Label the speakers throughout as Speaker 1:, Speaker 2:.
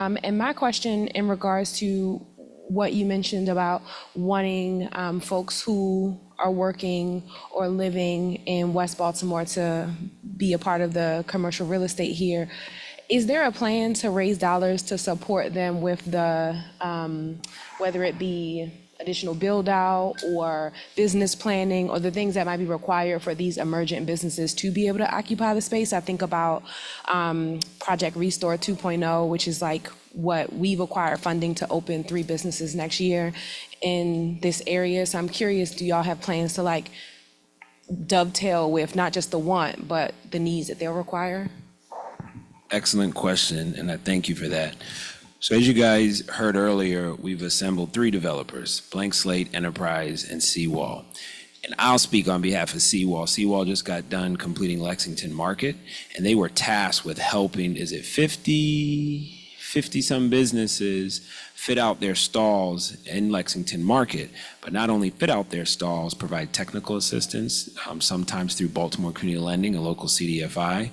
Speaker 1: And my question in regards to what you mentioned about wanting folks who are working or living in West Baltimore to be a part of the commercial real estate here, is there a plan to raise dollars to support them with the, whether it be additional build out or business planning or the things that might be required for these emergent businesses to be able to occupy the space? I think about Project Restore 2.0, which is like what we've acquired funding to open 3 businesses next year in this area. So I'm curious, do y'all have plans to like dovetail with not just the want, but the needs that they'll require?
Speaker 2: Excellent question, and I thank you for that. So as you guys heard earlier, we've assembled 3 developers, Blank Slate, Enterprise, and Seawall. And I'll speak on behalf of Seawall. Seawall just got done completing Lexington Market, and they were tasked with helping, 50 some businesses fit out their stalls in Lexington Market, but not only fit out their stalls, provide technical assistance, sometimes through Baltimore Community Lending, a local CDFI,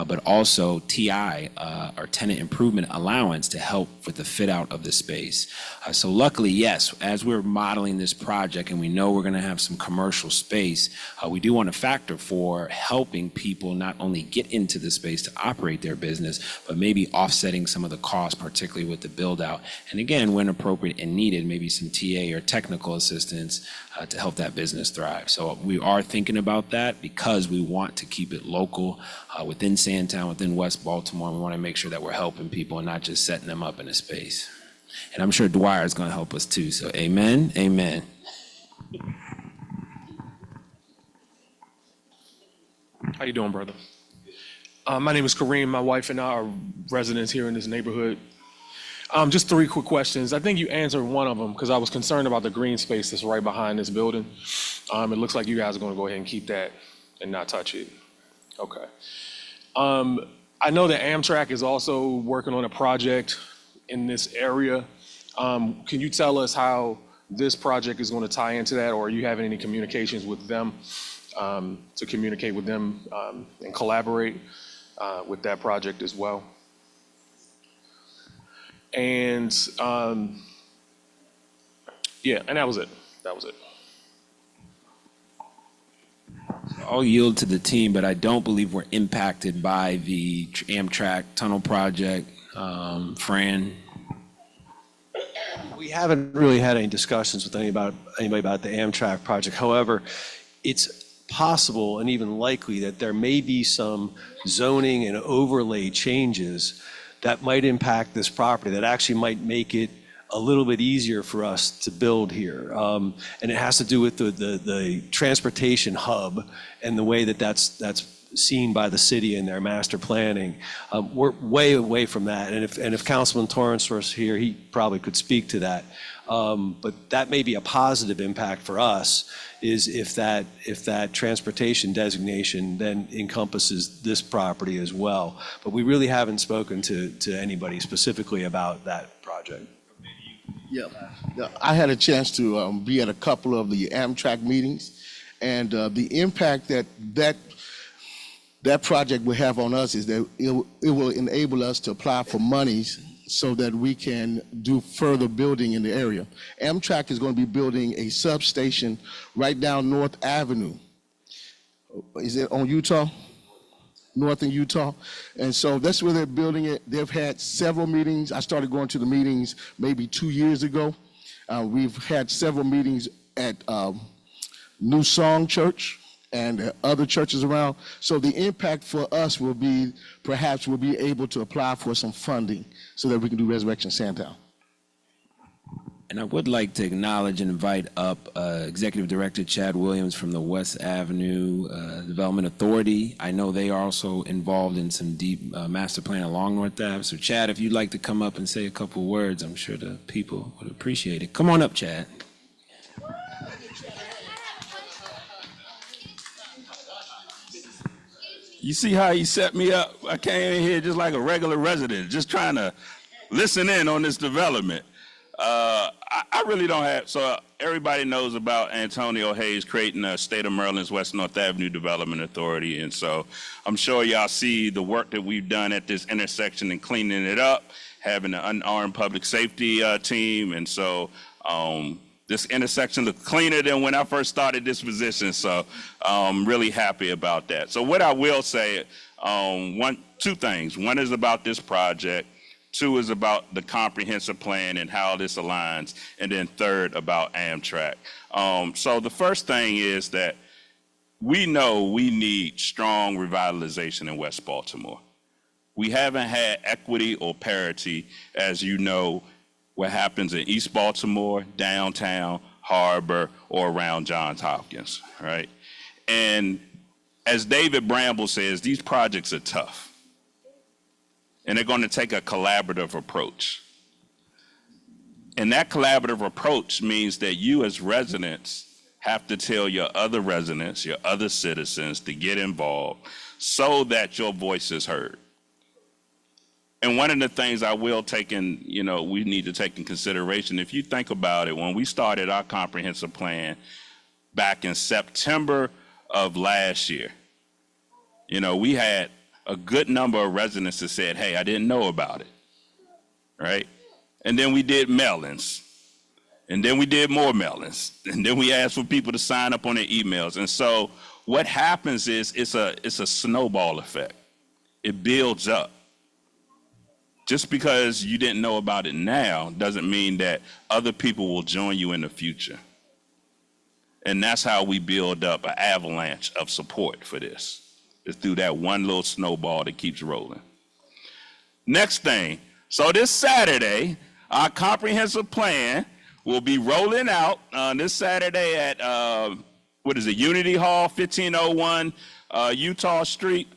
Speaker 2: but also TI, or tenant improvement allowance, to help with the fit out of the space. So luckily, yes, as we're modeling this project and we know we're gonna have some commercial space, we do want to factor for helping people not only get into the space to operate their business, but maybe offsetting some of the costs, particularly with the build out. And again, when appropriate and needed, maybe some TA or technical assistance to help that business thrive. So we are thinking about that because we want to keep it local within Sandtown, within West Baltimore. We want to make sure that we're helping people and not just setting them up in a space. And I'm sure Dwyer is going to help us too. So amen, amen.
Speaker 3: How you doing, brother? My name is Kareem. My wife and I are residents here in this neighborhood. Just 3 quick questions. I think you answered one of them because I was concerned about the green space that's right behind this building. It looks like you guys are going to go ahead and keep that and not touch it. Okay. I know that Amtrak is also working on a project in this area. Can you tell us how this project is going to tie into that, or are you having any communications with them to communicate with them and collaborate with that project as well? And yeah, and that was it. That was it.
Speaker 2: I'll yield to the team, but I don't believe we're impacted by the Amtrak tunnel project. Fran?
Speaker 4: We haven't really had any discussions with anybody about the Amtrak project. However, it's possible and even likely that there may be some zoning and overlay changes that might impact this property that actually might make it a little bit easier for us to build here. And it has to do with the transportation hub and the way that that's seen by the city in their master planning. We're way away from that. And if Councilman Torrance was here, he probably could speak to that. But that may be a positive impact for us, is if that transportation designation then encompasses this property as well. But we really haven't spoken to anybody specifically about that project.
Speaker 5: Yeah, I had a chance to be at a couple of the Amtrak meetings, and the impact that project will have on us is that it will enable us to apply for monies so that we can do further building in the area. Amtrak is going to be building a substation right down North Avenue. Is it on Utah? North in Utah. And so that's where they're building it. They've had several meetings. I started going to the meetings maybe 2 years ago. We've had several meetings at New Song Church and other churches around. So the impact for us will be, perhaps we'll be able to apply for some funding so that we can do Resurrection Sandtown.
Speaker 2: And I would like to acknowledge and invite up Executive Director Chad Williams from the West Avenue Development Authority. I know they are also involved in some deep master plan along North Ave. So Chad, if you'd like to come up and say a couple of words, I'm sure the people would appreciate it. Come on up, Chad.
Speaker 6: You see how he set me up? I came in here just like a regular resident, just trying to listen in on this development. I really don't have, so everybody knows about Antonio Hayes creating a State of Maryland's West North Avenue Development Authority. And so I'm sure y'all see the work that we've done at this intersection and cleaning it up having an unarmed public safety team. And so this intersection looks cleaner than when I first started this position. So I'm really happy about that. So what I will say, two things. One is about this project. Two is about the comprehensive plan and how this aligns. And then third, about Amtrak. So the first thing is that we know we need strong revitalization in West Baltimore. We haven't had equity or parity, as you know, what happens in East Baltimore, downtown, Harbor, or around Johns Hopkins, right? And as David Bramble says, these projects are tough. And they're going to take a collaborative approach. And that collaborative approach means that you as residents have to tell your other residents, your other citizens to get involved so that your voice is heard. And one of the things I will take in, we need to take in consideration, if you think about it, when we started our comprehensive plan back in September of last year, we had a good number of residents that said, hey, I didn't know about it, right? And then we did mail-ins. And then we did more mail-ins. And then we asked for people to sign up on their emails. And so what happens is it's a snowball effect. It builds up. Just because you didn't know about it now doesn't mean that other people will join you in the future. And that's how we build up an avalanche of support for this. It's through that one little snowball that keeps rolling. Next thing, so this Saturday, our comprehensive plan will be rolling out this Saturday at, Unity Hall, 1501 Utah Street.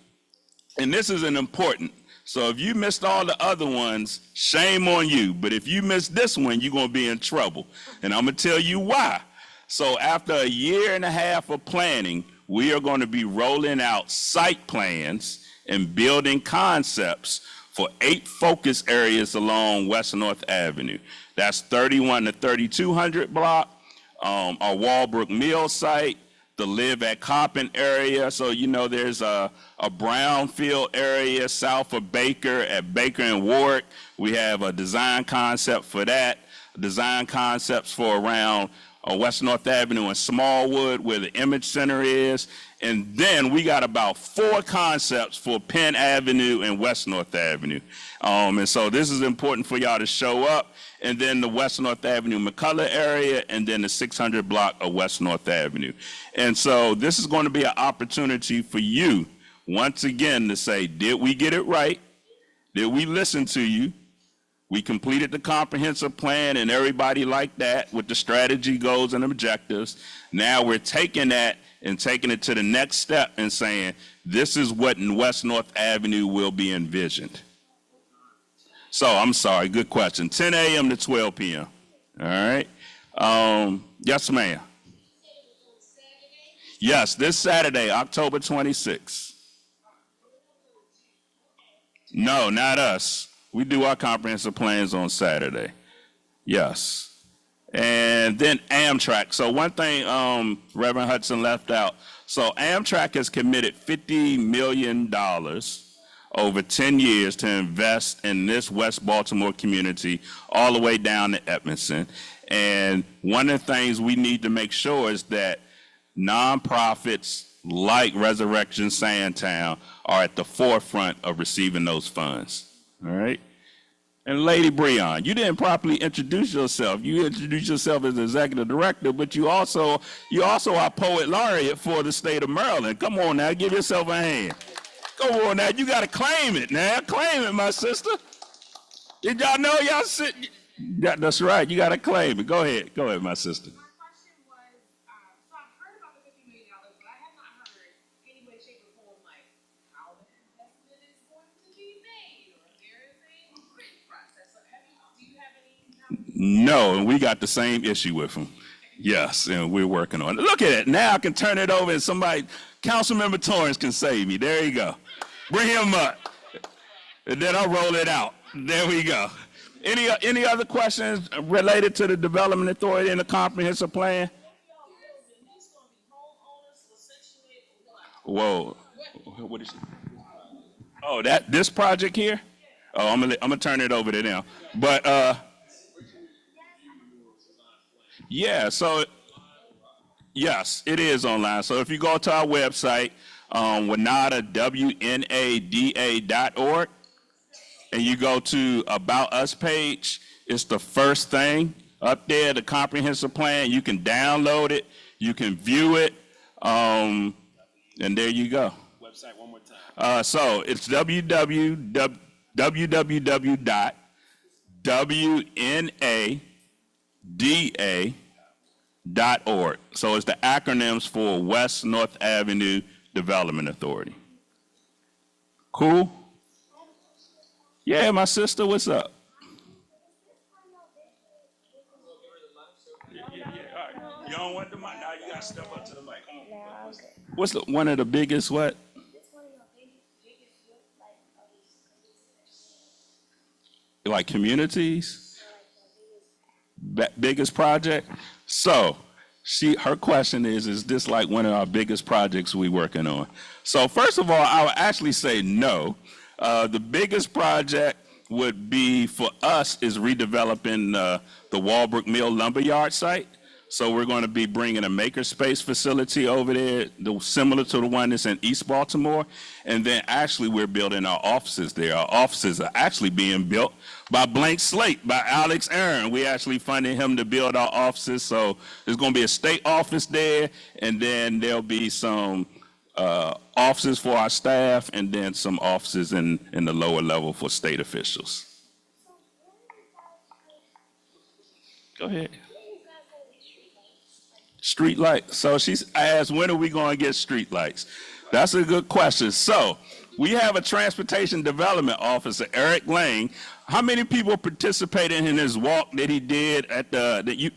Speaker 6: And this is an important. So if you missed all the other ones, shame on you. But if you missed this one, you're going to be in trouble. And I'm going to tell you why. So after a year and a half of planning, we are going to be rolling out site plans and building concepts for 8 focus areas along West North Avenue. That's 31 to 3200 block, our Walbrook Mill site, the Live at Coppin area. So, there's a brownfield area south of Baker at Baker and Warwick. We have a design concept for that, design concepts for around West North Avenue and Smallwood, where the Image Center is. And then we got about 4 concepts for Penn Avenue and West North Avenue. And so this is important for y'all to show up. And then the West North Avenue McCullough area, and then the 600 block of West North Avenue. And so this is going to be an opportunity for you, once again, to say, did we get it right? Did we listen to you? We completed the comprehensive plan and everybody liked that with the strategy, goals, and objectives. Now we're taking that and taking it to the next step and saying, this is what in West North Avenue will be envisioned. So I'm sorry, good question. 10 a.m. to 12 p.m. All right. Yes, ma'am. Yes, this Saturday, October 26th. No, not us. We do our comprehensive plans on Saturday. Yes. And then Amtrak. So one thing Reverend Hudson left out. So Amtrak has committed $50 million over 10 years to invest in this West Baltimore community all the way down to Edmondson. And one of the things we need to make sure is that nonprofits like Resurrection Sandtown are at the forefront of receiving those funds. All right. And Lady Breon, you didn't properly introduce yourself. You introduced yourself as executive director, but you also are poet laureate for the state of Maryland. Come on now, give yourself a hand. Come on now, you got to claim it now. Claim it, my sister. Did y'all know y'all sit? That's right, you got to claim it. Go ahead, my sister. No, and we got the same issue with them. Yes, and we're working on it. Look at it. Now I can turn it over and somebody, Councilmember Torrance can save me. There you go. Bring him up. And then I'll roll it out. There we go. Any other questions related to the Development Authority and the comprehensive plan? Whoa. What is it? Oh, this project here? Oh, I'm gonna turn it over to them. But yeah, so yes, it is online. So if you go to our website, WNADA.org, and you go to About Us page, it's the first thing up there, the comprehensive plan. You can download it, you can view it, and there you go.
Speaker 2: Website one more time.
Speaker 6: So it's www.WNADA.org. So it's the acronyms for West North Avenue Development Authority. Cool? Yeah, my sister, what's up? Yeah. All right. You don't want the mic? Now you gotta step up to the mic. Come on. What's one of the biggest what? Like communities? Biggest project? So her question is this like one of our biggest projects we working on? So first of all, I would actually say no. The biggest project would be for us is redeveloping the Walbrook Mill Lumberyard site. So we're going to be bringing a makerspace facility over there, similar to the one that's in East Baltimore. And then actually we're building our offices there. Our offices are actually being built by Blank Slate, by Alex Aaron. We actually funded him to build our offices. So there's going to be a state office there, and then there'll be some offices for our staff, and then some offices in the lower level for state officials. Go ahead. Street lights. So she's asked, when are we going to get street lights? That's a good question. So we have a transportation development officer, Eric Lane. How many people participated in his walk that he did at you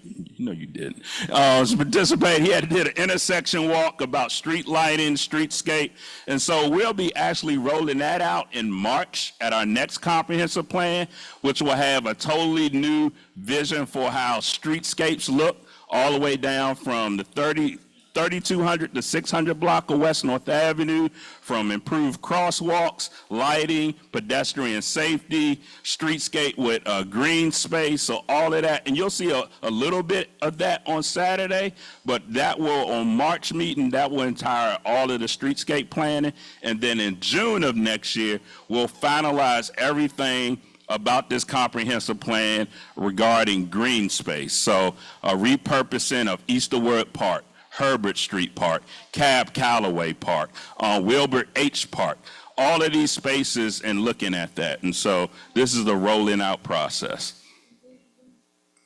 Speaker 6: didn't. Participate. He did an intersection walk about street lighting, streetscape. And so we'll be actually rolling that out in March at our next comprehensive plan, which will have a totally new vision for how streetscapes look, all the way down from the 3200 to 600 block of West North Avenue, from improved crosswalks, lighting, pedestrian safety, streetscape with green space, so all of that. And you'll see a little bit of that on Saturday, but that will, on March meeting, that will entire all of the streetscape planning. And then in June of next year, we'll finalize everything about this comprehensive plan regarding green space. So repurposing of Easterwood Park, Herbert Street Park, Cab Calloway Park, Wilbur H. Park, all of these spaces, and looking at that. And so this is the rolling out process.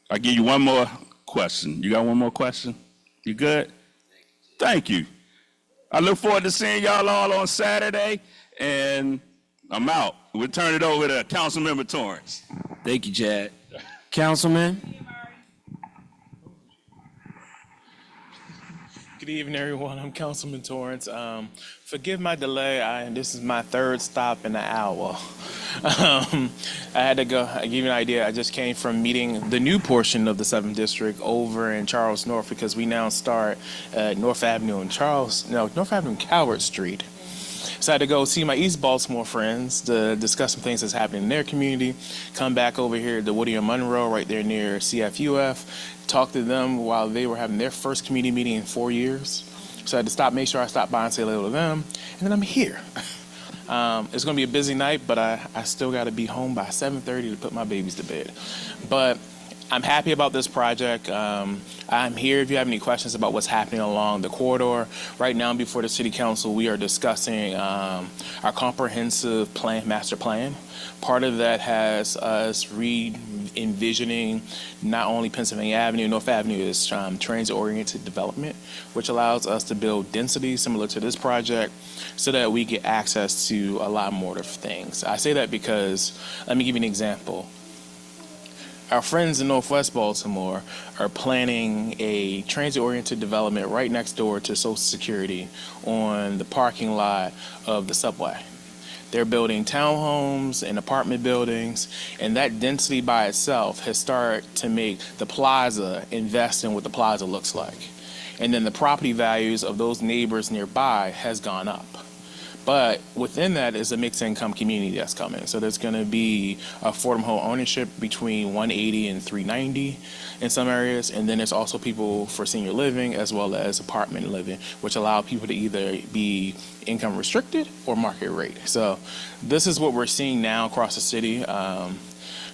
Speaker 6: I'll give you one more question. You got one more question? You good? Thank you. I look forward to seeing y'all all on Saturday, and I'm out. We'll turn it over to Councilmember Torrance.
Speaker 2: Thank you, Chad. Councilman?
Speaker 7: Good evening, everyone. I'm Councilman Torrance. Forgive my delay. This is my third stop in an hour. I had to go. I'll give you an idea. I just came from meeting the new portion of the 7th District over in Charles North, because we now start at North Avenue and North Avenue and Coward Street. So I had to go see my East Baltimore friends to discuss some things that's happening in their community, come back over here to Woody and Monroe right there near CFUF, talk to them while they were having their first community meeting in 4 years. So I had to make sure I stopped by and say hello to them, and then I'm here. It's going to be a busy night, but I still got to be home by 7:30 to put my babies to bed. But I'm happy about this project. I'm here if you have any questions about what's happening along the corridor. Right now, before the City Council, we are discussing our comprehensive master plan. Part of that has us re-envisioning not only Pennsylvania Avenue, North Avenue is transit-oriented development, which allows us to build density similar to this project so that we get access to a lot more of things. I say that because, let me give you an example. Our friends in Northwest Baltimore are planning a transit-oriented development right next door to Social Security on the parking lot of the subway. They're building townhomes and apartment buildings, and that density by itself has started to make the plaza invest in what the plaza looks like. And then the property values of those neighbors nearby has gone up. But within that is a mixed income community that's coming. So there's going to be affordable home ownership between 180 and 390 in some areas. And then there's also people for senior living as well as apartment living, which allow people to either be income restricted or market rate. So this is what we're seeing now across the city.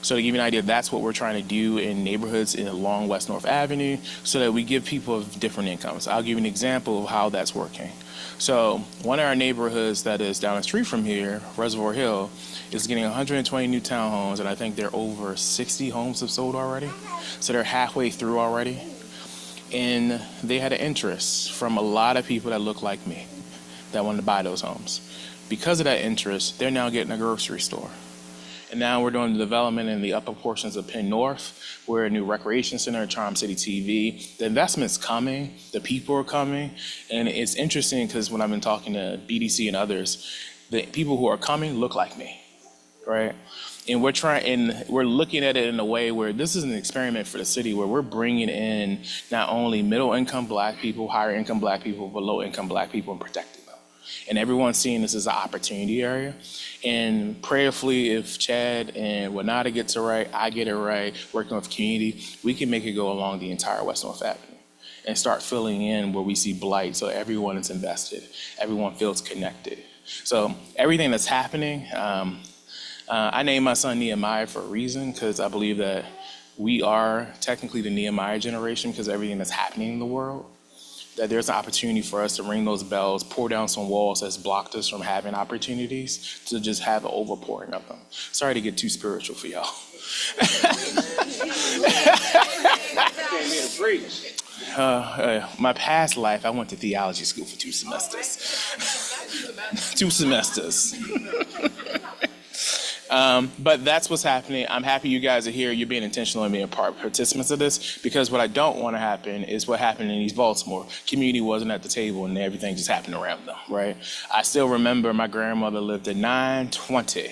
Speaker 7: So to give you an idea, that's what we're trying to do in neighborhoods along West North Avenue so that we give people of different incomes. I'll give you an example of how that's working. So one of our neighborhoods that is down the street from here, Reservoir Hill, is getting 120 new townhomes, and I think they're over 60 homes have sold already. So they're halfway through already. And they had an interest from a lot of people that look like me that wanted to buy those homes. Because of that interest, they're now getting a grocery store. And now we're doing the development in the upper portions of Penn North. We're a new recreation center, Charm City TV. The investment's coming, the people are coming. And it's interesting because when I've been talking to BDC and others, the people who are coming look like me, right? And we're looking at it in a way where this is an experiment for the city where we're bringing in not only middle income Black people, higher income Black people, but low income Black people and protecting them. And everyone's seeing this as an opportunity area. And prayerfully, if Chad and Wanata gets it right, I get it right, working with community, we can make it go along the entire West North Avenue and start filling in where we see blight so everyone is invested, everyone feels connected. So everything that's happening, I named my son Nehemiah for a reason because I believe that we are technically the Nehemiah generation because of everything that's happening in the world. That there's an opportunity for us to ring those bells, pour down some walls that's blocked us from having opportunities to just have an overpouring of them. Sorry to get too spiritual for y'all. My past life, I went to theology school for 2 semesters. 2 semesters. But that's what's happening. I'm happy you guys are here. You're being intentional and being participants of this because what I don't want to happen is what happened in East Baltimore. Community wasn't at the table and everything just happened around them, right? I still remember my grandmother lived at 920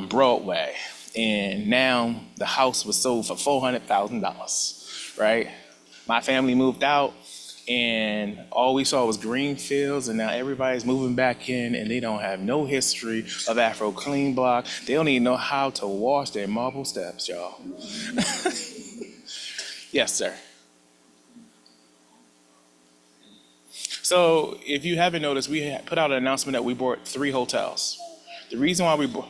Speaker 7: Broadway, and now the house was sold for $400,000, right? My family moved out. And all we saw was green fields, and now everybody's moving back in, and they don't have no history of Afro clean block. They don't even know how to wash their marble steps, y'all. Yes, sir. So if you haven't noticed, we put out an announcement that we bought 3 hotels. The reason why we bought...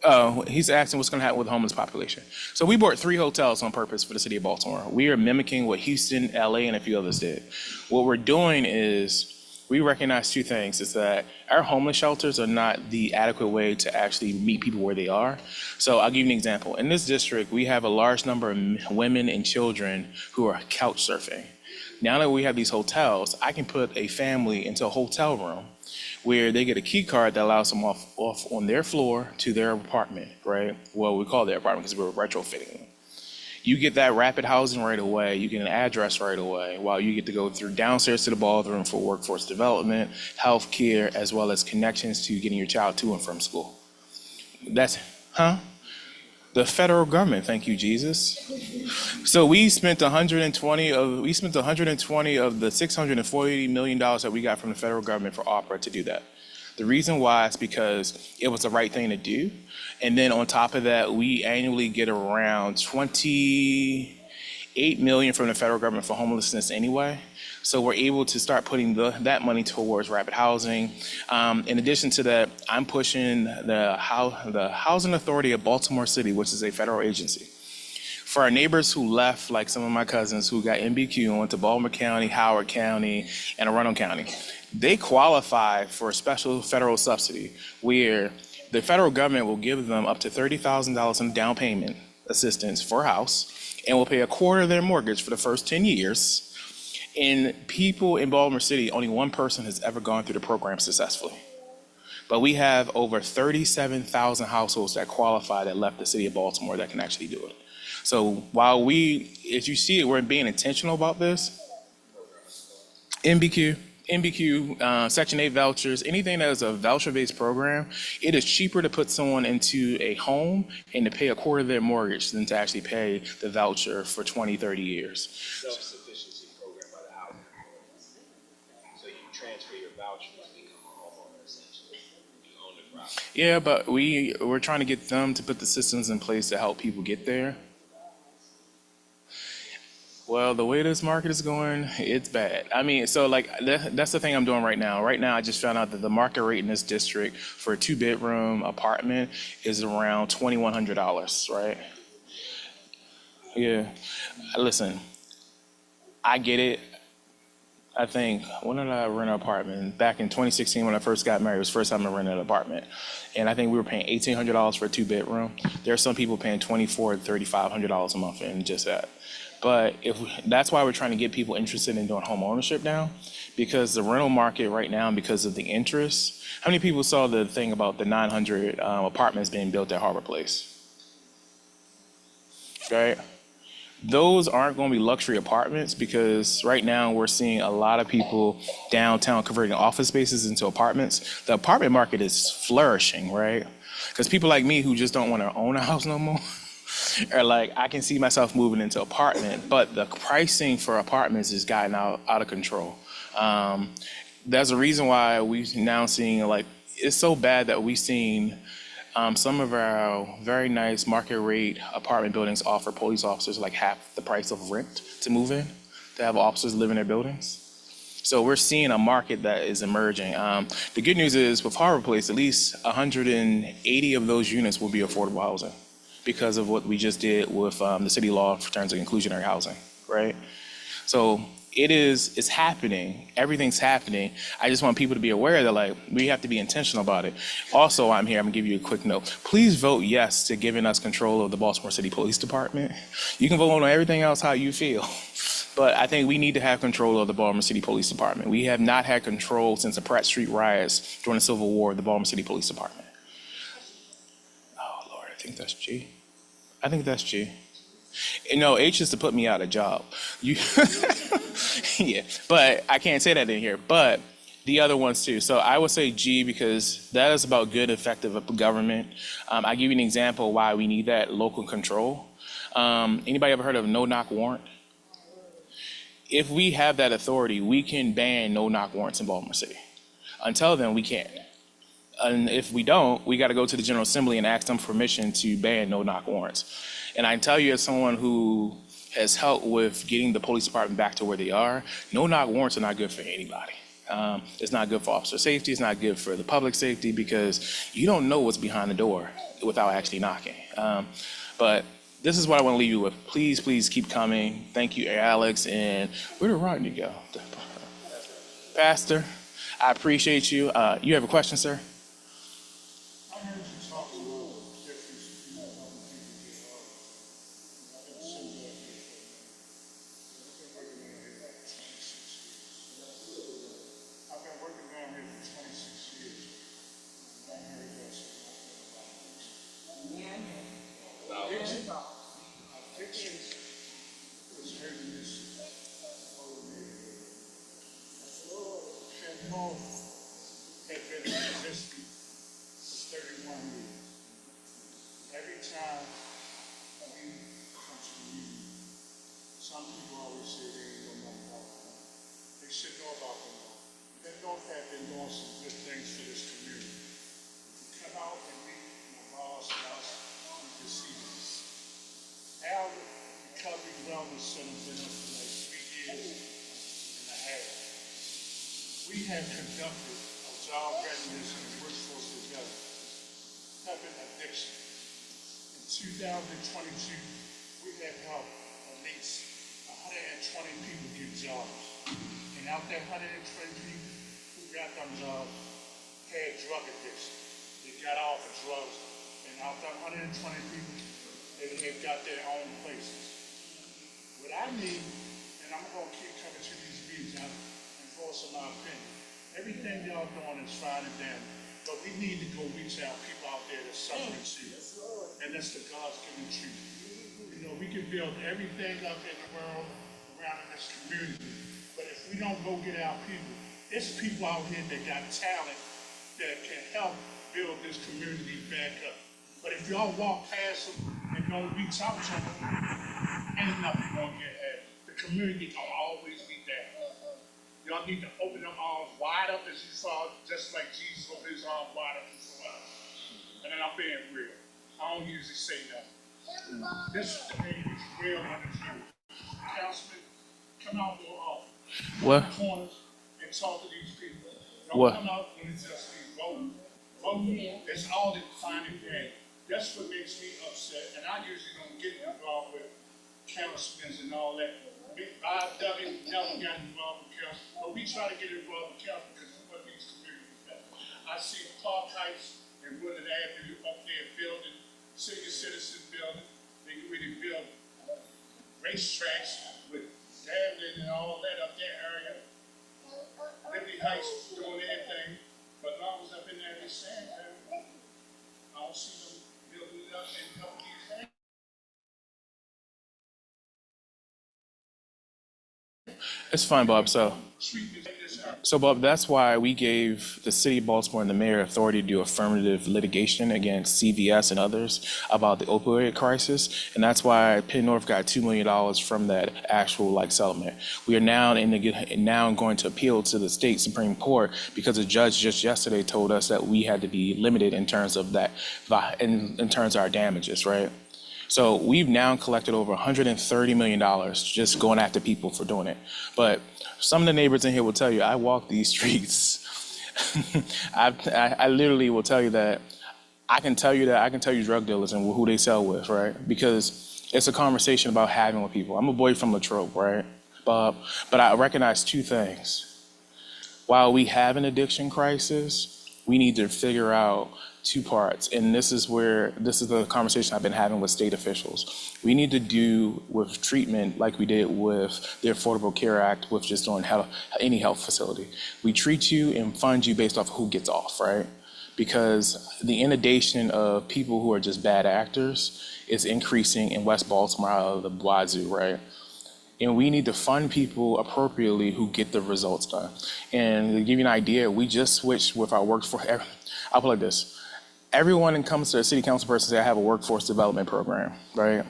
Speaker 7: Oh, he's asking what's going to happen with the homeless population. So we bought 3 hotels on purpose for the city of Baltimore. We are mimicking what Houston, LA, and a few others did. What we're doing is we recognize 2 things. Is that our homeless shelters are not the adequate way to actually meet people where they are. So I'll give you an example. In this district, we have a large number of women and children who are couch surfing. Now that we have these hotels, I can put a family into a hotel room where they get a key card that allows them off on their floor to their apartment, right? Well, we call it their apartment because we're retrofitting them. You get that rapid housing right away. You get an address right away while you get to go through downstairs to the ballroom for workforce development, health care, as well as connections to getting your child to and from school. That's, The federal government, thank you, Jesus. So we spent 120 of the $640 million that we got from the federal government for opera to do that. The reason why is because it was the right thing to do. And then on top of that, we annually get around $28 million from the federal government for homelessness anyway. So we're able to start putting that money towards rapid housing. In addition to that, I'm pushing the Housing Authority of Baltimore City, which is a federal agency. For our neighbors who left, like some of my cousins who got MBQ and went to Baltimore County, Howard County, and Arundel County, they qualify for a special federal subsidy where the federal government will give them up to $30,000 in down payment assistance for a house and will pay a quarter of their mortgage for the first 10 years. And people in Baltimore City, only one person has ever gone through the program successfully. But we have over 37,000 households that qualify that left the city of Baltimore that can actually do it. So while as you see it, we're being intentional about this. MBQ, Section 8 vouchers, anything that is a voucher-based program, it is cheaper to put someone into a home and to pay a quarter of their mortgage than to actually pay the voucher for 20, 30 years.
Speaker 2: Self-sufficiency program by the housing authority. So you transfer your vouchers to
Speaker 7: Yeah, but we're trying to get them to put the systems in place to help people get there. Well, the way this market is going, it's bad. I mean, so like that's the thing I'm doing right now. Right now, I just found out that the market rate in this district for a 2-bedroom apartment is around $2,100, right? Yeah. Listen, I get it. I think, when did I rent an apartment? Back in 2016, when I first got married, it was the first time I rented an apartment. And I think we were paying $1,800 for a 2-bedroom. There are some people paying $2,400 to $3,500 a month in just that. But that's why we're trying to get people interested in doing home ownership now, because the rental market right now, because of the interest. How many people saw the thing about the 900 apartments being built at Harbor Place? Right? Those aren't going to be luxury apartments, because right now we're seeing a lot of people downtown converting office spaces into apartments. The apartment market is flourishing, right? Because people like me who just don't want to own a house no more are like, I can see myself moving into apartment, but the pricing for apartments has gotten out of control. There's a reason why we've now seeing, like, it's so bad that we've seen some of our very nice market rate apartment buildings offer police officers like half the price of rent to move in, to have officers live in their buildings. So we're seeing a market that is emerging. The good news is with Harbor Place, at least 180 of those units will be affordable housing because of what we just did with the city law for terms of inclusionary housing, right? So it's happening. Everything's happening. I just want people to be aware that, like, we have to be intentional about it. Also, I'm gonna give you a quick note. Please vote yes to giving us control of the Baltimore City Police Department. You can vote on everything else how you feel, but I think we need to have control of the Baltimore City Police Department. We have not had control since the Pratt Street riots during the Civil War of the Baltimore City Police Department. Oh, Lord, I think that's G. No, H is to put me out of job. Yeah, but I can't say that in here. But the other ones too. So I would say G, because that is about good, effective government. I'll give you an example of why we need that local control. Anybody ever heard of no-knock warrant? If we have that authority, we can ban no-knock warrants in Baltimore City. Until then, we can't. And if we don't, we got to go to the General Assembly and ask them permission to ban no-knock warrants. And I can tell you, as someone who has helped with getting the police department back to where they are, no-knock warrants are not good for anybody. It's not good for officer safety. It's not good for the public safety, because you don't know what's behind the door without actually knocking. But this is what I want to leave you with. Please, please keep coming. Thank you, Alex. And where did Rodney go? Pastor, I appreciate you. You have a question, sir?
Speaker 8: Had been in existence for 31 years. Every time we come to the meeting, some people always say they ain't know nothing about them. They should know about them. They North have been doing some good things for this community. Come out and meet my boss and us, we can see this. Our recovery wellness center has been up for like 3 years and a half. We have conducted a job readiness and workforce development, helping addiction. In 2022, we have helped at least 120 people get jobs. And out there 120 people who got them jobs had drug addiction. They got off of drugs. And out there 120 people, they have got their own places. What I need, and I'm going to keep coming to these meetings and voicing my opinion. Everything y'all doing is fine and dandy, but we need to go reach out people out there that's suffering too. And that's the God's given truth. You know, we can build everything up in the world around in this community, but if we don't go get our people, there's people out here that got talent that can help build this community back up. But if y'all walk past them and don't reach out to them, ain't nothing gonna get ahead. The community gonna always be there. Y'all need to open them arms wide up as you saw, just like Jesus opened his arms wide up for us. and I'm being real. I don't usually say nothing. This is the thing that's real on this room. Councilman, come out more often.
Speaker 7: What?
Speaker 8: Corners and talk to these people. Don't
Speaker 7: What?
Speaker 8: come out when it's just me voting. Voting is all the defining thing. That's what makes me upset, and I usually don't get involved with councilmen and all that. IW never got involved with council, but we try to get involved with council because it's what these communities have. I see Park Heights and Woodland Avenue up there building, senior citizen building, they really build racetracks with gambling and all that up their area. Liberty Heights doing their thing, but as long as I've been there, they saying that I don't see them building it up and helping these things.
Speaker 7: It's fine, Bob.
Speaker 8: Treatment like this out.
Speaker 7: So, Bob, that's why we gave the city of Baltimore and the mayor authority to do affirmative litigation against CVS and others about the opioid crisis. And that's why Penn North got $2 million from that actual settlement. We are now going to appeal to the state Supreme Court because the judge just yesterday told us that we had to be limited in terms of that, in terms of our damages, right? So we've now collected over $130 million just going after people for doing it. But some of the neighbors in here will tell you, I walk these streets. I literally will tell you that I can tell you drug dealers and who they sell with, right? Because it's a conversation about having with people. I'm a boy from Latrobe, right, Bob? But I recognize two things. While we have an addiction crisis, we need to figure out two parts, and this is the conversation I've been having with state officials. We need to do with treatment like we did with the Affordable Care Act with just on any health facility. We treat you and fund you based off who gets off, right? Because the inundation of people who are just bad actors is increasing in West Baltimore out of the wazoo, right? And we need to fund people appropriately who get the results done. And to give you an idea, we just switched with our workforce. I'll put it like this. Everyone that comes to a city council person say, I have a workforce development program, right?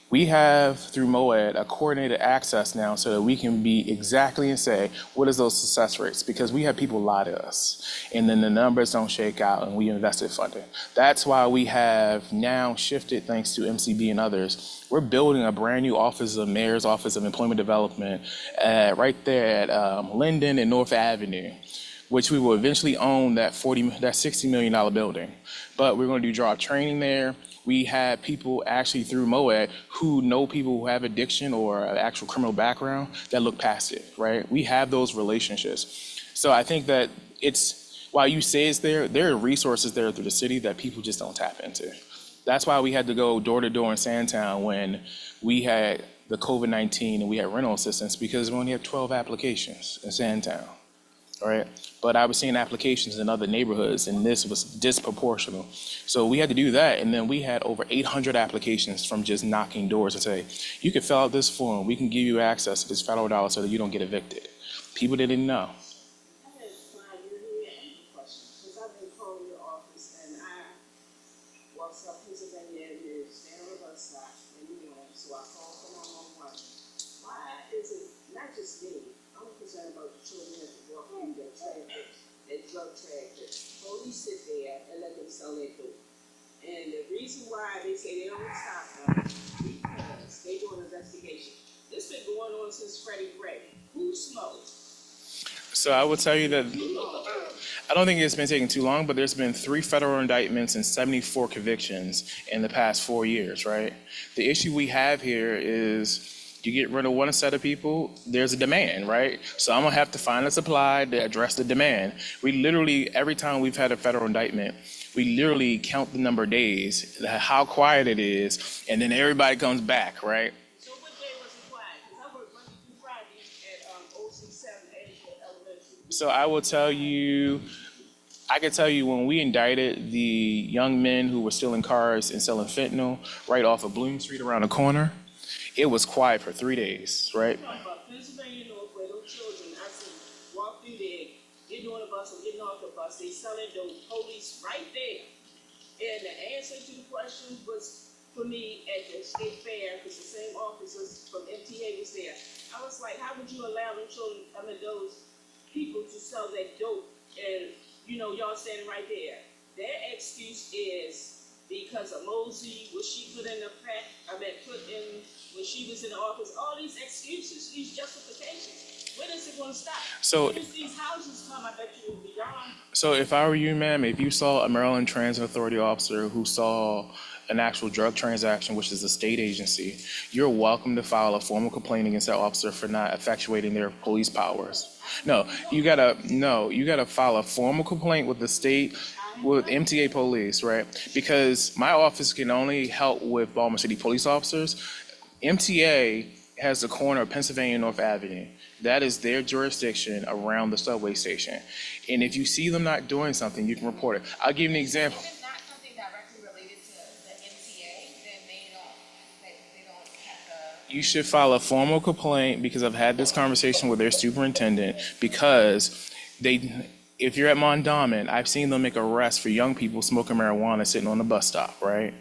Speaker 7: We have, through MOED, a coordinated access now so that we can be exactly and say, what is those success rates? Because we have people lie to us, and then the numbers don't shake out, and we invested funding. That's why we have now shifted, thanks to MCB and others. We're building a brand new office of Mayor's Office of Employment Development right there at Linden and North Avenue, which we will eventually own that $60 million building. But we're going to do job training there. We have people actually through MOED who know people who have addiction or an actual criminal background that look past it, right? We have those relationships. So I think that while you say it's there are resources there through the city that people just don't tap into. That's why we had to go door to door in Sandtown when we had the COVID-19 and we had rental assistance because we only had 12 applications in Sandtown. All right, but I was seeing applications in other neighborhoods, and this was disproportional. So we had to do that, and then we had over 800 applications from just knocking doors and say, you can fill out this form, we can give you access to this federal dollar so that you don't get evicted. People didn't know.
Speaker 9: Because I've been calling your office, and I walked up Pennsylvania Avenue, stand on the bus stop, and so I called for 911. Why is it not just me? I'm concerned about the children that walk through their traffic, their drug traffic. Police sit there and let them sell their dope. And the reason why they say they don't stop them because they do an investigation. This been going on since Freddie Gray. Who smoked?
Speaker 7: So I will tell you that I don't think it's been taking too long, but there's been 3 federal indictments and 74 convictions in the past 4 years, right? The issue we have here is you get rid of one set of people, there's a demand, right? So I'm gonna have to find a supply to address the demand. We literally, every time we've had a federal indictment, we literally count the number of days, how quiet it is, and then everybody comes back, right?
Speaker 9: So what day was it quiet? Because I work Monday through Friday at 067 Elementary.
Speaker 7: So I can tell you when we indicted the young men who were stealing cars and selling fentanyl right off of Bloom Street around the corner, it was quiet for 3 days, right?
Speaker 9: Talking about Pennsylvania North, where those children, I see, walk through there, getting on the bus or getting off the bus, they selling those police right there. And the answer to the question was for me at the state fair, because the same officers from MTA was there. I was like, how would you allow them children, those people to sell that dope and, y'all standing right there? Their excuse is because of Mosey, what she put in the when she was in office, all these excuses, these justifications. When is it gonna stop?
Speaker 7: So-
Speaker 9: As soon as these houses come, I bet you will be gone.
Speaker 7: So if I were you, ma'am, if you saw a Maryland Transit Authority officer who saw an actual drug transaction, which is a state agency, you're welcome to file a formal complaint against that officer for not effectuating their police powers. You gotta file a formal complaint with the state, with MTA police, right? Because my office can only help with Baltimore City police officers. MTA has the corner of Pennsylvania North Avenue. That is their jurisdiction around the subway station. And if you see them not doing something, you can report it. I'll give you an example.
Speaker 10: If it's not something directly related to the MTA, then they don't have to.
Speaker 7: You should file a formal complaint, because I've had this conversation with their superintendent, because if you're at Mondawmin, I've seen them make arrests for young people smoking marijuana sitting on the bus stop, right?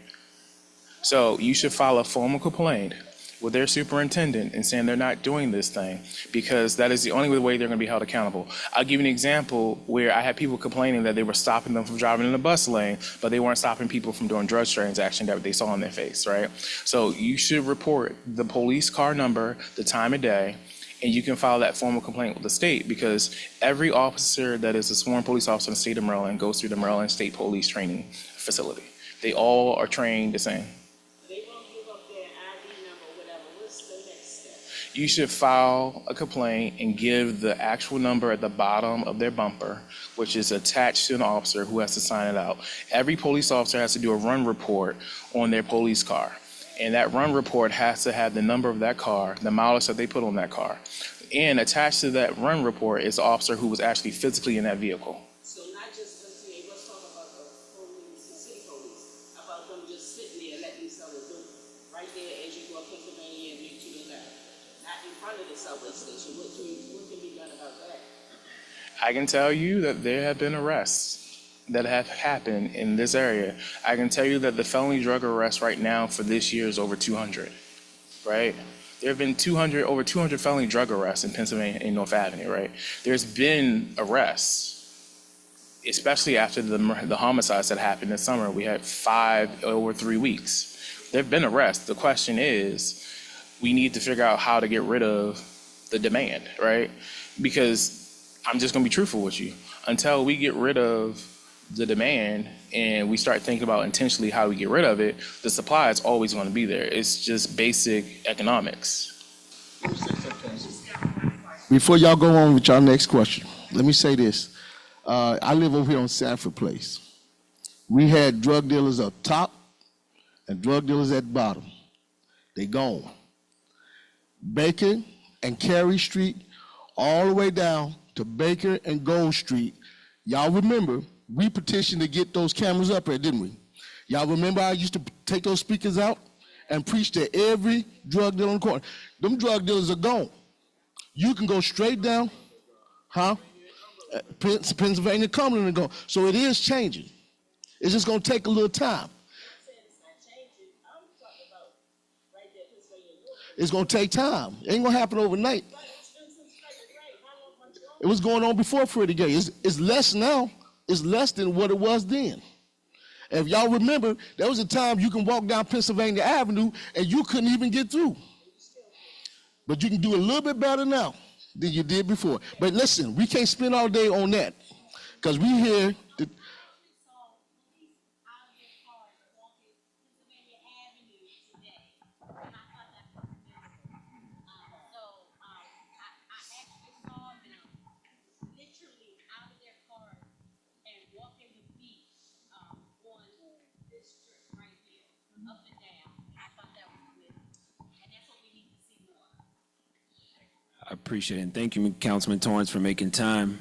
Speaker 7: So you should file a formal complaint with their superintendent and saying they're not doing this thing, because that is the only way they're going to be held accountable. I'll give you an example where I had people complaining that they were stopping them from driving in the bus lane, but they weren't stopping people from doing drug transactions that they saw on their face, right? So you should report the police car number, the time of day, and you can file that formal complaint with the state, because every officer that is a sworn police officer in the state of Maryland goes through the Maryland State Police Training Facility. They all are trained the same.
Speaker 9: They won't give up their ID number, whatever. What's the next step?
Speaker 7: You should file a complaint and give the actual number at the bottom of their bumper, which is attached to an officer who has to sign it out. Every police officer has to do a run report on their police car. And that run report has to have the number of that car, the mileage that they put on that car. And attached to that run report is the officer who was actually physically in that vehicle.
Speaker 9: So not just MTA, let's talk about the police, the city police, about them just sitting there letting these others do it. Right there as you go up Pennsylvania Avenue to the left, not in front of the subway station. What can be done about that?
Speaker 7: I can tell you that there have been arrests that have happened in this area. I can tell you that the felony drug arrests right now for this year is over 200, right? There have been over 200 felony drug arrests in Pennsylvania and North Avenue, right? There's been arrests, especially after the homicides that happened this summer. We had 5 over 3 weeks. There have been arrests. The question is, we need to figure out how to get rid of the demand, right? Because I'm just gonna be truthful with you. Until we get rid of the demand and we start thinking about intentionally how we get rid of it, the supply is always going to be there. It's just basic economics.
Speaker 5: Before y'all go on with your next question, let me say this. I live over here on Sanford Place. We had drug dealers up top and drug dealers at the bottom. They gone. Baker and Carey Street, all the way down to Baker and Gold Street. Y'all remember, we petitioned to get those cameras up there, didn't we? Y'all remember I used to take those speakers out and preach to every drug dealer on the corner. Them drug dealers are gone. You can go straight down, Pennsylvania, Cumberland, and go. So it is changing. It's just going to take a little time. It's going to take time. It ain't going to happen overnight. It was going on before Freddie Gay. It's less now. It's less than what it was then. If y'all remember, there was a time you can walk down Pennsylvania Avenue and you couldn't even get through. But you can do a little bit better now than you did before. But listen, we can't spend all day on that, because we here to,
Speaker 2: I appreciate it. And thank you, Councilman Torrance, for making time.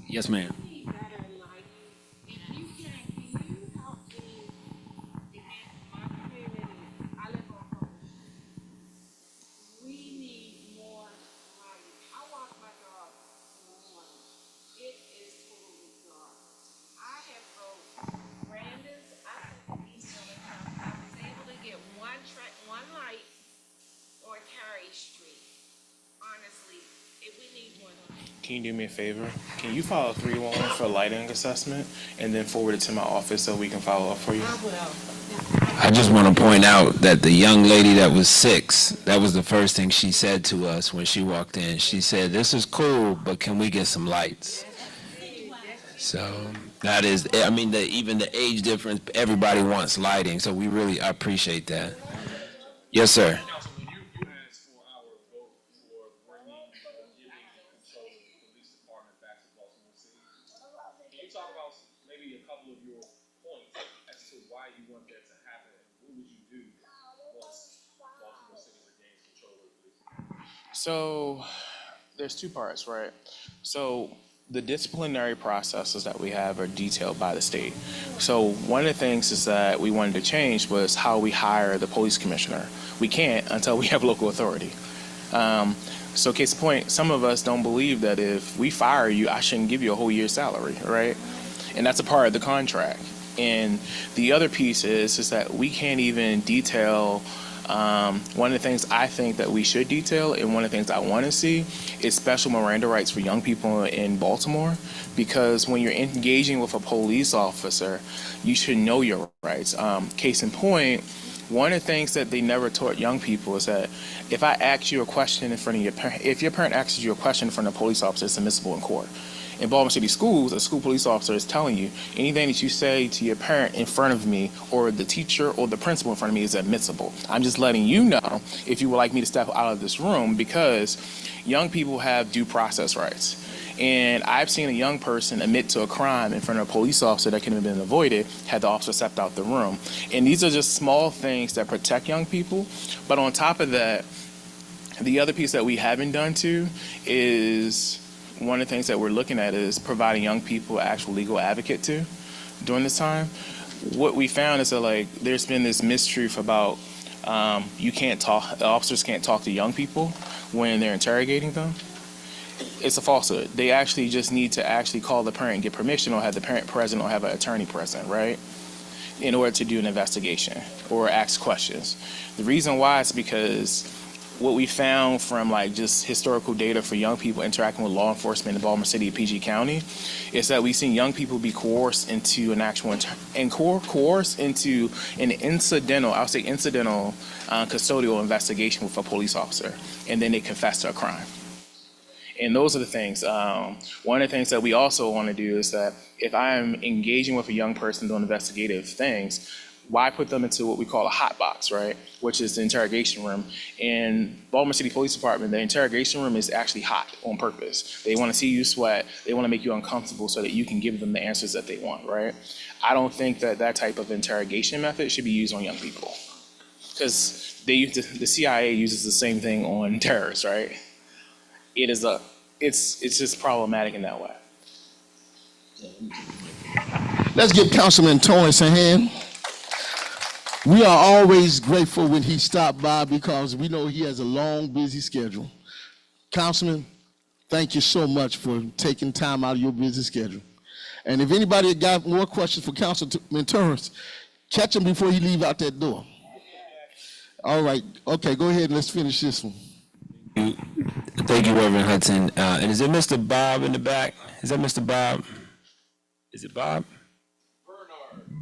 Speaker 2: Yes, ma'am.
Speaker 10: Street. Honestly, if we need one on
Speaker 7: Can you do me a favor? Can you file a 311 for lighting assessment and then forward it to my office so we can follow up for you?
Speaker 2: I just want to point out that the young lady that was 6, that was the first thing she said to us when she walked in. She said, "This is cool, but can we get some lights?" So that is, I mean, even the age difference, everybody wants lighting, so we really appreciate that. Yes, sir.
Speaker 3: Councilman, you asked for our vote for bringing, giving control of the police department back to Baltimore City. Can you talk about maybe a couple of your points as to why you want that to happen? And what would you do once Baltimore City regains control of the police department?
Speaker 7: So there's two parts, right? So the disciplinary processes that we have are detailed by the state. So one of the things is that we wanted to change was how we hire the police commissioner. We can't until we have local authority. So case in point, some of us don't believe that if we fire you, I shouldn't give you a whole year's salary, right? And that's a part of the contract. And the other piece is that we can't even detail. One of the things I think that we should detail, and one of the things I want to see, is special Miranda rights for young people in Baltimore. Because when you're engaging with a police officer, you should know your rights. Case in point, one of the things that they never taught young people is that if I ask you a question in front of your parent, if your parent asks you a question in front of a police officer, it's admissible in court. In Baltimore City schools, a school police officer is telling you anything that you say to your parent in front of me or the teacher or the principal in front of me is admissible. I'm just letting you know if you would like me to step out of this room, because young people have due process rights. And I've seen a young person admit to a crime in front of a police officer that could have been avoided had the officer stepped out the room. And these are just small things that protect young people. But on top of that, the other piece that we haven't done too is one of the things that we're looking at is providing young people an actual legal advocate too during this time. What we found is that there's been this mistruth about the officers can't talk to young people when they're interrogating them. It's a falsehood. They actually just need to actually call the parent and get permission, or have the parent present, or have an attorney present, right? In order to do an investigation or ask questions. The reason why is because what we found from just historical data for young people interacting with law enforcement in Baltimore City and PG County is that we've seen young people be coerced into an actual coerced into an incidental custodial investigation with a police officer, and then they confess to a crime. And those are the things. One of the things that we also want to do is that if I'm engaging with a young person doing investigative things, why put them into what we call a hot box, right? Which is the interrogation room. In Baltimore City Police Department, the interrogation room is actually hot on purpose. They want to see you sweat. They want to make you uncomfortable so that you can give them the answers that they want, right? I don't think that that type of interrogation method should be used on young people, because the CIA uses the same thing on terrorists, right? It's just problematic in that way.
Speaker 5: Let's give Councilman Torrance a hand. We are always grateful when he stopped by because we know he has a long, busy schedule. Councilman, thank you so much for taking time out of your busy schedule. And if anybody got more questions for Councilman Torrance, catch him before he leave out that door. All right. Okay, go ahead and let's finish this one.
Speaker 2: Thank you, Reverend Hudson. And is it Mr. Bob in the back? Is that Mr. Bob? Is it Bob?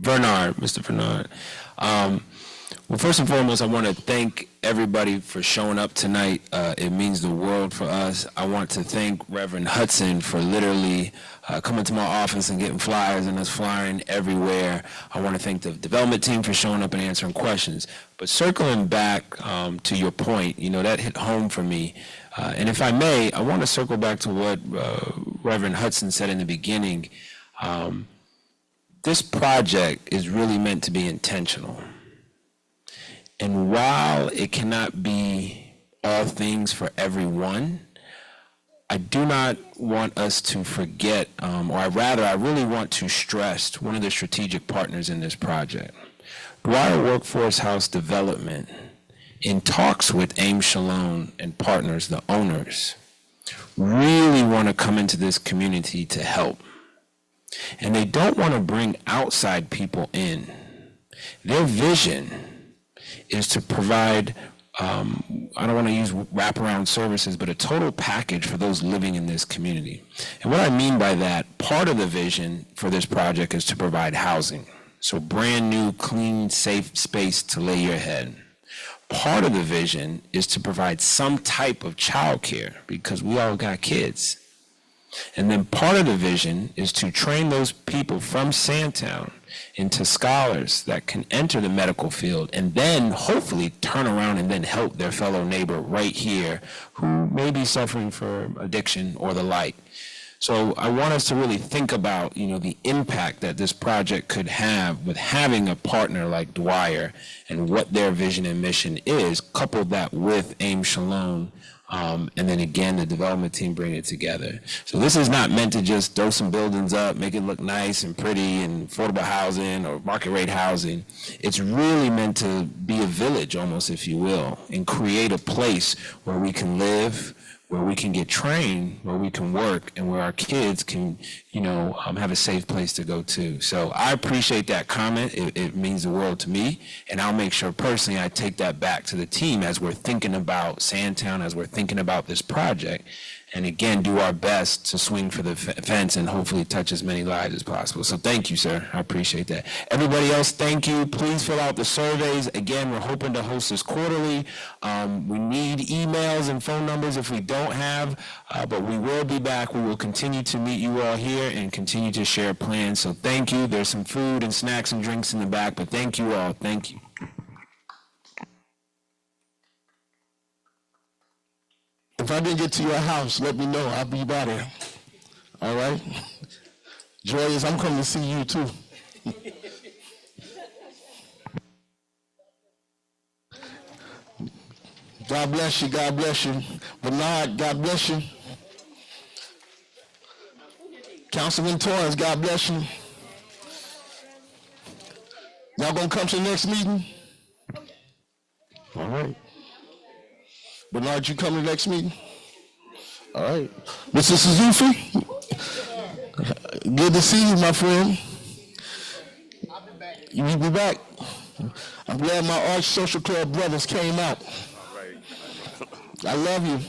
Speaker 2: Bernard, Mr. Bernard. Well, first and foremost, I want to thank everybody for showing up tonight. It means the world for us. I want to thank Reverend Hudson for literally coming to my office and getting flyers and us flying everywhere. I want to thank the development team for showing up and answering questions. But circling back to your point, that hit home for me. And if I may, I want to circle back to what Reverend Hudson said in the beginning. This project is really meant to be intentional. And while it cannot be all things for everyone, I do not want us to forget, I really want to stress one of the strategic partners in this project. Dwyer Workforce House Development, in talks with Ames Shalom and partners, the owners, really want to come into this community to help. And they don't want to bring outside people in. Their vision is to provide I don't want to use wraparound services, but a total package for those living in this community. And what I mean by that, part of the vision for this project is to provide housing. So brand new, clean, safe space to lay your head. Part of the vision is to provide some type of childcare because we all got kids. And then part of the vision is to train those people from Sandtown into scholars that can enter the medical field and then hopefully turn around and then help their fellow neighbor right here who may be suffering from addiction or the like. So I want us to really think about, the impact that this project could have with having a partner like Dwyer and what their vision and mission is, coupled that with Aim Shalom, and then again, the development team bring it together. So this is not meant to just throw some buildings up, make it look nice and pretty and affordable housing or market rate housing. It's really meant to be a village almost, if you will, and create a place where we can live, where we can get trained, where we can work, and where our kids can, have a safe place to go to. So I appreciate that comment. It means the world to me, and I'll make sure personally I take that back to the team as we're thinking about Sandtown, as we're thinking about this project, and again, do our best to swing for the fence and hopefully touch as many lives as possible. So thank you, sir. I appreciate that. Everybody else, thank you. Please fill out the surveys. Again, we're hoping to host this quarterly. We need emails and phone numbers if we don't have, but we will be back. We will continue to meet you all here and continue to share plans. So thank you. There's some food and snacks and drinks in the back, but thank you all. Thank you.
Speaker 5: If I didn't get to your house, let me know. I'll be by there. All right? Joyous, I'm coming to see you too. God bless you. God bless you. Bernard, God bless you. Councilman Torrance, God bless you. Y'all gonna come to the next meeting? All right. Bernard, you come to the next meeting? All right. Mr. Suzuki, good to see you, my friend. You will be back. I'm glad my Arch Social Club brothers came out. I love you.